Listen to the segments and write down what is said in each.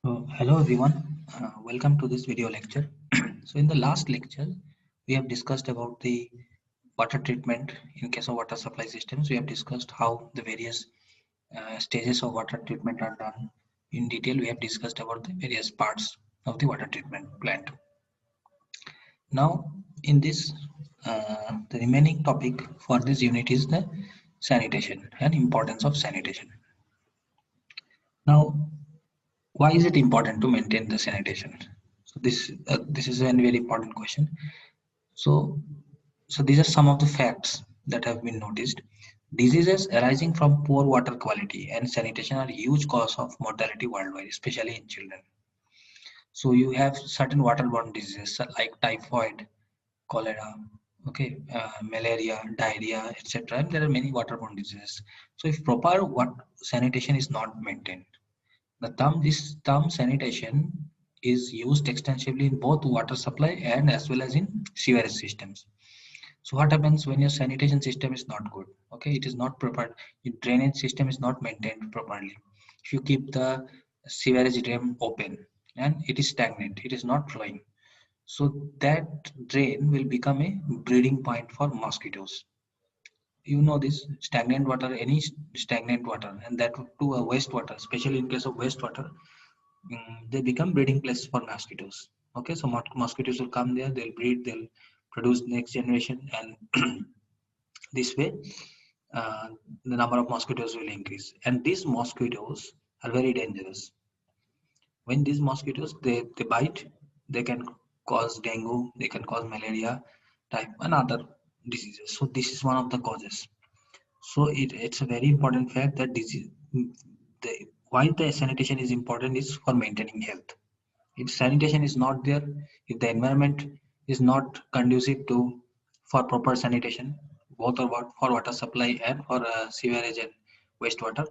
Hello everyone, welcome to this video lecture. So in the last lecture, we have discussed about the water treatment in case of water supply systems. We have discussed how the various stages of water treatment are done. In detail, we have discussed about the various parts of the water treatment plant. Now, in this, the remaining topic for this unit is the sanitation and importance of sanitation. Now, why is it important to maintain the sanitation? So this is a very important question. So these are some of the facts that have been noticed. Diseases arising from poor water quality and sanitation are huge cause of mortality worldwide, especially in children. So you have certain waterborne diseases like typhoid, cholera, okay, malaria, diarrhea, etc. And there are many waterborne diseases. So if proper sanitation is not maintained, this term sanitation is used extensively in both water supply and as well as in sewerage systems. So what happens when your sanitation system is not good? Okay, it is not proper. Your drainage system is not maintained properly. If you keep the sewerage drain open and it is stagnant, it is not flowing. So that drain will become a breeding point for mosquitoes. You know this stagnant water, any stagnant water, and that to a wastewater, especially in case of wastewater, they become breeding place for mosquitoes. Okay, so mosquitoes will come there, they'll breed, they'll produce next generation, and this way uh, the number of mosquitoes will increase. And these mosquitoes are very dangerous. When these mosquitoes they bite, they can cause dengue, they can cause malaria type and other diseases. So this is one of the causes. So it's a very important fact that disease, why the sanitation is important is for maintaining health. If sanitation is not there, if the environment is not conducive to for proper sanitation, both for water supply and for sewerage and wastewater,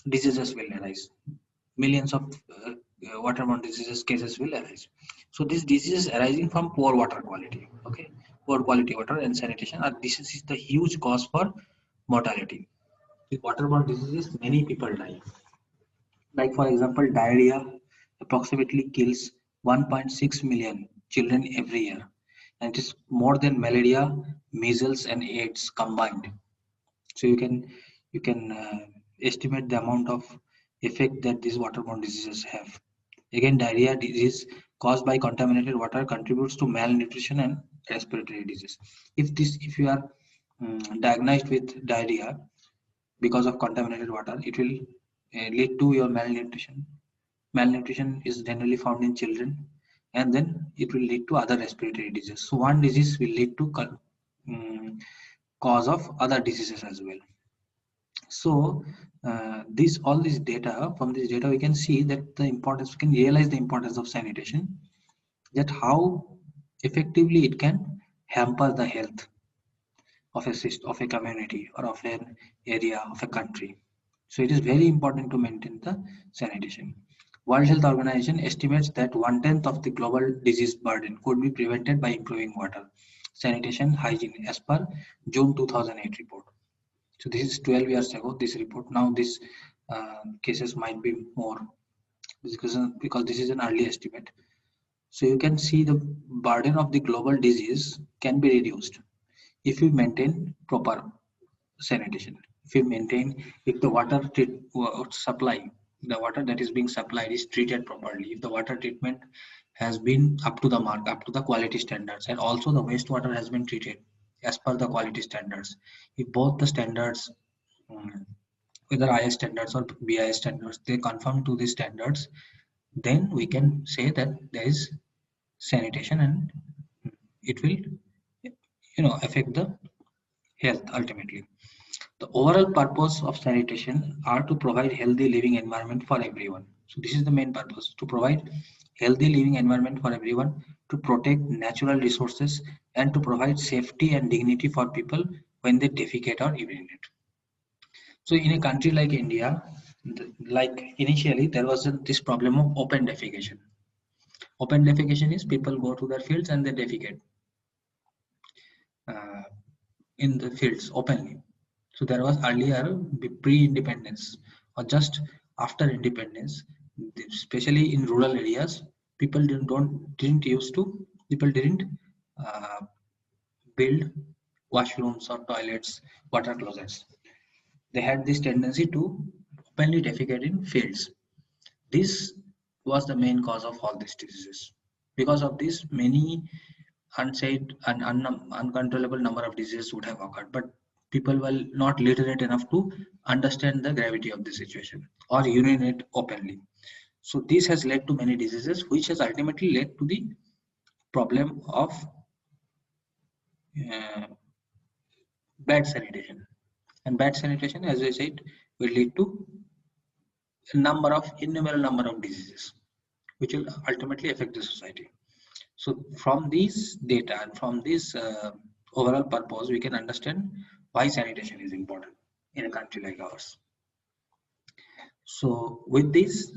diseases will arise. Millions of waterborne diseases cases will arise. So these diseases arising from poor water quality, okay, poor quality water and sanitation, this is the huge cause for mortality. With waterborne diseases, many people die. Like for example, diarrhea approximately kills 1.6 million children every year, and it is more than malaria, measles, and AIDS combined. So you can estimate the amount of effect that these waterborne diseases have. Again, diarrhea disease caused by contaminated water contributes to malnutrition and respiratory disease. If you are diagnosed with diarrhea because of contaminated water, it will lead to your malnutrition. Malnutrition is generally found in children, and then it will lead to other respiratory diseases. So one disease will lead to cause of other diseases as well. So this all this data from this data we can see that the importance, we can realize the importance of sanitation, that how effectively it can hamper the health of a system, of a community, or of an area, of a country. So it is very important to maintain the sanitation. World Health Organization estimates that 1/10 of the global disease burden could be prevented by improving water, sanitation, hygiene, as per June 2008 report. So this is 12 years ago, this report. Now these cases might be more because this is an early estimate. So you can see the burden of the global disease can be reduced if we maintain proper sanitation. If we maintain, if the supply, the water that is being supplied is treated properly, if the water treatment has been up to the mark, up to the quality standards, and also the wastewater has been treated as per the quality standards. If both the standards, whether IS standards or BIS standards, they conform to these standards, then we can say that there is sanitation and it will affect the health ultimately. The overall purpose of sanitation are to provide healthy living environment for everyone. So this is the main purpose, to provide healthy living environment for everyone, to protect natural resources, and to provide safety and dignity for people when they defecate or urinate. So in a country like India, like initially there was this problem of open defecation. Open defecation is people go to their fields and they defecate uh, in the fields openly. So there was earlier pre-independence or just after independence, especially in rural areas, people didn't uh, build washrooms or toilets, water closets. They had this tendency to openly defecate in fields. This was the main cause of all these diseases. Because of this, many unsaid and uncontrollable number of diseases would have occurred, but people were not literate enough to understand the gravity of the situation or urinate openly. So this has led to many diseases, which has ultimately led to the problem of uh, bad sanitation. And bad sanitation, as I said, will lead to innumerable number of diseases, which will ultimately affect the society. So from these data and from this overall purpose, we can understand why sanitation is important in a country like ours. So with this,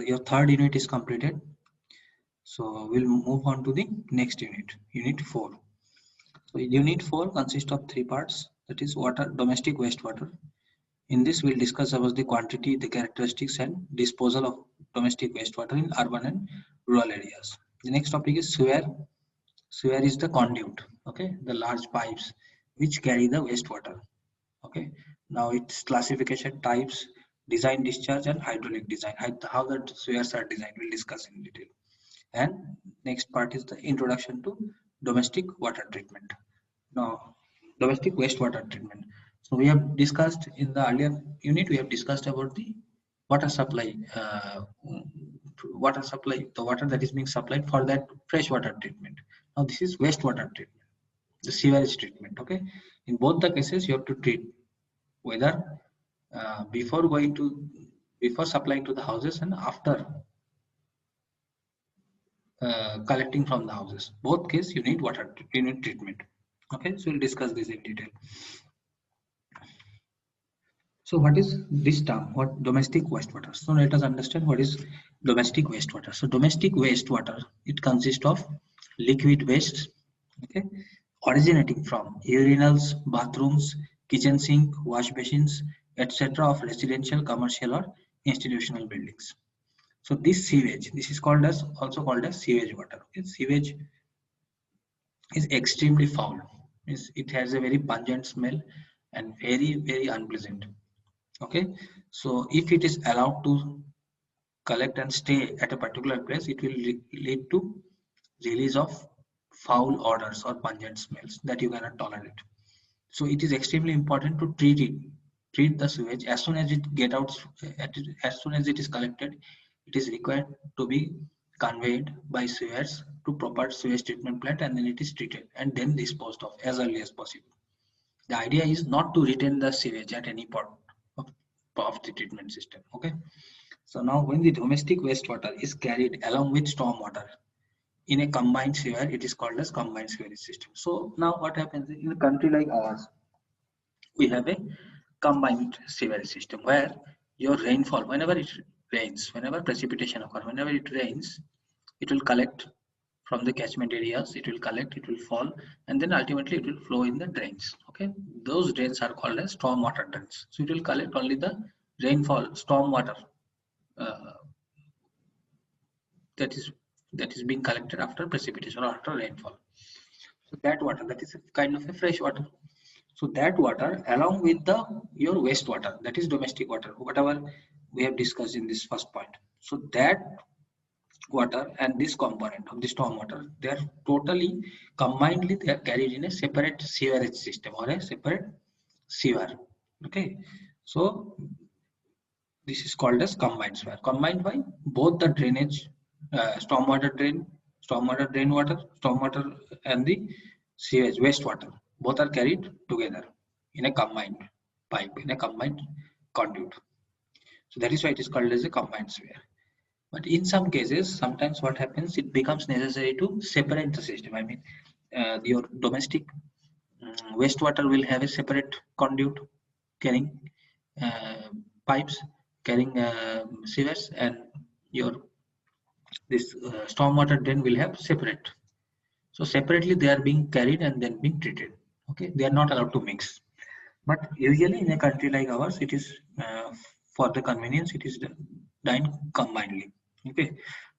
your third unit is completed. So we'll move on to the next unit, unit 4. So unit 4 consists of 3 parts, that is water, domestic wastewater. In this, we'll discuss about the quantity, the characteristics, and disposal of domestic wastewater in urban and rural areas. The next topic is sewer. Sewer is the conduit, okay, the large pipes which carry the wastewater. Okay, now its classification, types, design, discharge, and hydraulic design. How the sewers are designed, we'll discuss in detail. And next part is the introduction to domestic water treatment. Now, domestic wastewater treatment. So we have discussed in the earlier unit, we have discussed about the water supply, the water that is being supplied for that freshwater treatment. Now this is wastewater treatment, the sewage treatment. Okay, in both the cases, you have to treat whether before before supplying to the houses and after collecting from the houses. Both case you need treatment. Okay, so we'll discuss this in detail. So what is this term? What domestic wastewater? So let us understand what is domestic wastewater. So domestic wastewater, it consists of liquid waste, okay, originating from urinals, bathrooms, kitchen sink, wash basins, etc. of residential, commercial, or institutional buildings. So this sewage, this is also called as sewage water. Okay? Sewage is extremely foul. It has a very pungent smell and very unpleasant. Okay, so if it is allowed to collect and stay at a particular place, it will lead to release of foul odors or pungent smells that you cannot tolerate. So it is extremely important to treat the sewage as soon as it get out, as soon as it is collected. It is required to be conveyed by sewers to proper sewage treatment plant, and then it is treated and then disposed of as early as possible. The idea is not to retain the sewage at any part of the treatment system. Okay, so now when the domestic wastewater is carried along with storm water in a combined sewer, it is called as combined sewerage system. So now what happens in a country like ours, we have a combined sewerage system where your rainfall, whenever it rains, whenever precipitation occurs, whenever it rains, it will collect from the catchment areas, it will collect, it will fall, and then ultimately it will flow in the drains. Okay, those drains are called as storm water drains. So it will collect only the rainfall, storm water uh, that is being collected after precipitation or after rainfall. So that water, that is a kind of a fresh water. So that water along with the your wastewater, that is domestic water, whatever we have discussed in this first point. So that water and this component of the storm water, they are totally combinedly, they are carried in a separate sewerage system or a separate sewer. Okay, so this is called as combined sewer. Combined by both the drainage, stormwater drain water, stormwater, and the sewage wastewater. Both are carried together in a combined pipe, in a combined conduit. So that is why it is called as a combined sewer. But in some cases, sometimes what happens, it becomes necessary to separate the system. I mean, your domestic wastewater will have a separate conduit carrying uh, pipes, carrying sewers, and your this stormwater drain will have separate. So separately they are being carried and then being treated. Okay, they are not allowed to mix. But usually in a country like ours, it is for the convenience, it is done combinedly. Okay.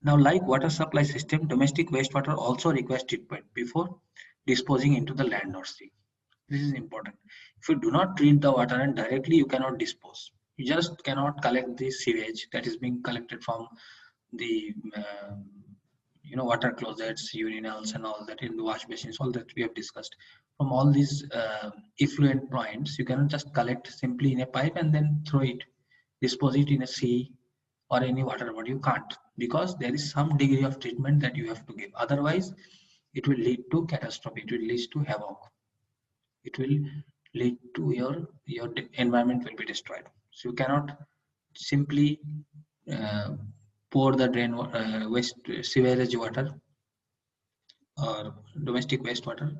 Now, like water supply system, domestic wastewater also requires treatment before disposing into the land or sea. This is important. If you do not treat the water and directly, you cannot dispose. You just cannot collect the sewage that is being collected from the water closets, urinals, and all that in the wash basins. All that we have discussed. From all these effluent points, you cannot just collect simply in a pipe and then throw it, dispose it in a sea or any water body. You can't, because there is some degree of treatment that you have to give. Otherwise, it will lead to catastrophe. It will lead to havoc. It will lead to your environment will be destroyed. So you cannot simply uh, pour the waste sewage water or domestic wastewater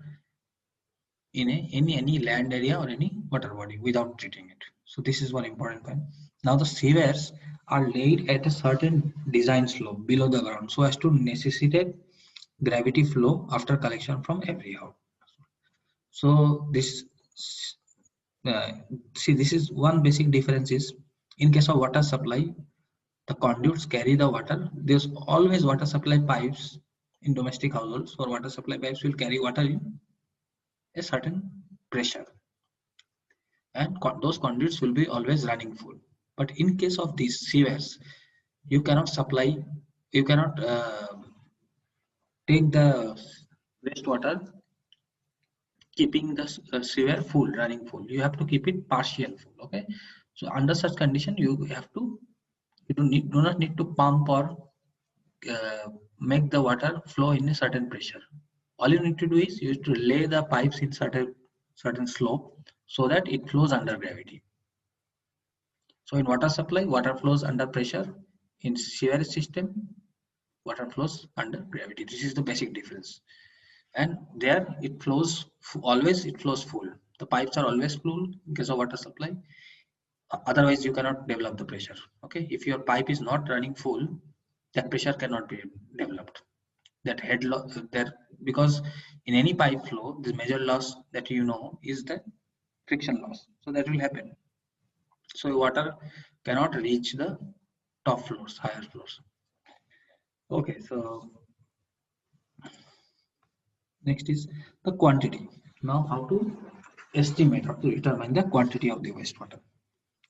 in any land area or any water body without treating it. So this is one important point. Now the sewers are laid at a certain design slope below the ground so as to necessitate gravity flow after collection from every house. So this uh, this is one basic difference is, in case of water supply, the conduits carry the water. There's always water supply pipes in domestic households, or water supply pipes will carry water in a certain pressure, and those conduits will be always running full. But in case of these sewers, you cannot supply, you cannot take the wastewater keeping the sewer full, running full. You have to keep it partial full. Okay, so under such condition, you do not need to pump or uh, make the water flow in a certain pressure. All you need to do is you have to lay the pipes in certain slope so that it flows under gravity. So in water supply, water flows under pressure. In sewerage system, water flows under gravity. This is the basic difference. And there it flows always. It flows full. The pipes are always full in case of water supply. Otherwise, you cannot develop the pressure. Okay, if your pipe is not running full, that pressure cannot be developed. That head loss there, because in any pipe flow, the major loss that is the friction loss. So that will happen. So water cannot reach the top floors, higher floors. Okay, so next is the quantity. Now, how to estimate, how to determine the quantity of the wastewater.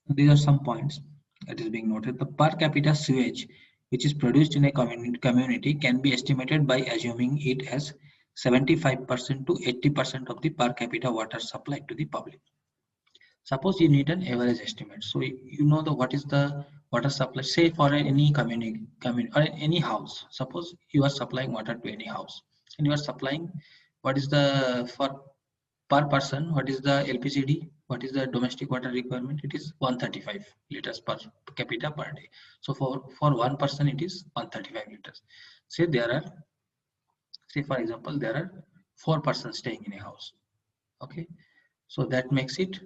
These are some points that is being noted. The per capita sewage which is produced in a community can be estimated by assuming it as 75% to 80% of the per capita water supplied to the public. Suppose you need an average estimate. So you know the what is the water supply, say for any community or any house. Suppose you are supplying water to any house, and you are supplying, what is the for per person, what is the LPCD, what is the domestic water requirement? It is 135 liters per capita per day. So for one person it is 135 liters. Say there are, say for example, there are four persons staying in a house. Okay, so that makes it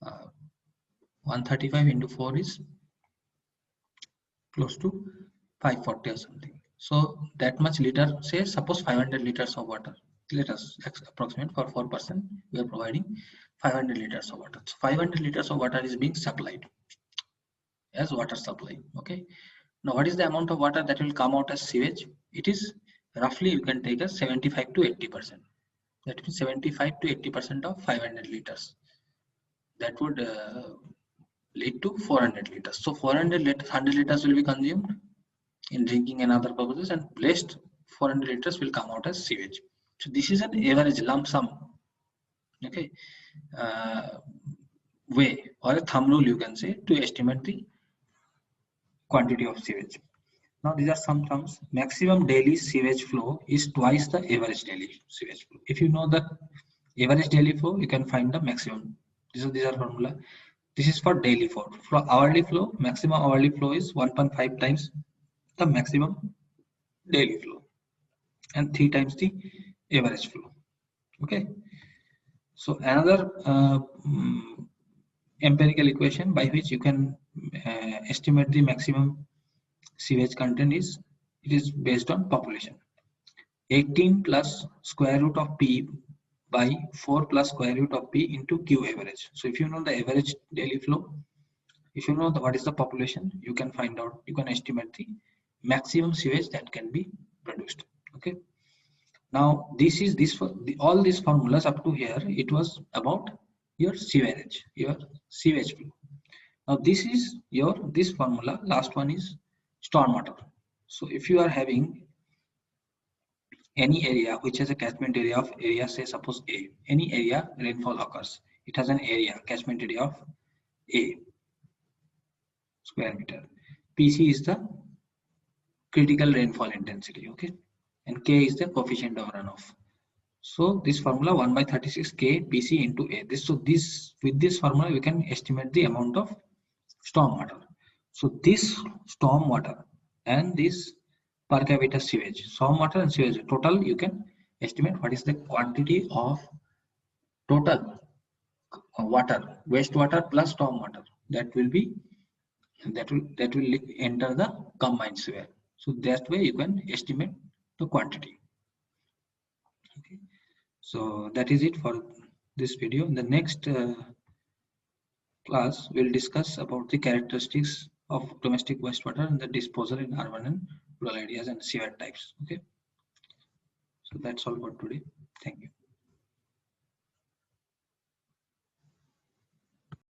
135 into 4 is close to 540 or something. So that much liter, say suppose 500 liters of water. Let us approximate for 4%. We are providing 500 liters of water. So 500 liters of water is being supplied as water supply. Okay. Now what is the amount of water that will come out as sewage? It is roughly, you can take as 75 to 80%. That means 75 to 80% of 500 liters. That would lead to 400 liters. So 400 liters, 100 liters will be consumed in drinking and other purposes, and placed 400 liters will come out as sewage. So this is an average lump sum, okay, uh, way or a thumb rule, you can say, to estimate the quantity of sewage. Now these are some terms. Maximum daily sewage flow is twice the average daily sewage flow. If you know the average daily flow, you can find the maximum. These are formula. This is for daily flow. For hourly flow, maximum hourly flow is 1.5 times the maximum daily flow and 3 times the average flow. Okay. So another empirical equation by which you can estimate the maximum sewage content is, it is based on population. 18 plus square root of P by 4 plus square root of P into Q average. So if you know the average daily flow, if you know what is the population, you can find out, you can estimate the maximum sewage that can be produced. Okay. Now this is this for all these formulas up to here. It was about your sewage flow. Now this is your this formula. Last one is stormwater. So if you are having any area which has a catchment area of area, say suppose A, any area rainfall occurs, it has an area catchment area of A square meter. PC is the critical rainfall intensity, okay, and K is the coefficient of runoff. So this formula 1 by 36 K PC into A. This with this formula we can estimate the amount of storm water. So this storm water and this per capita sewage, storm water and sewage total, you can estimate what is the quantity of total water, wastewater plus storm water that will enter the combined sewer. So that way you can estimate the quantity. Okay. So that is it for this video. In the next class, we'll discuss about the characteristics of domestic wastewater and the disposal in urban and rural areas and sewer types. Okay. So that's all for today. Thank you.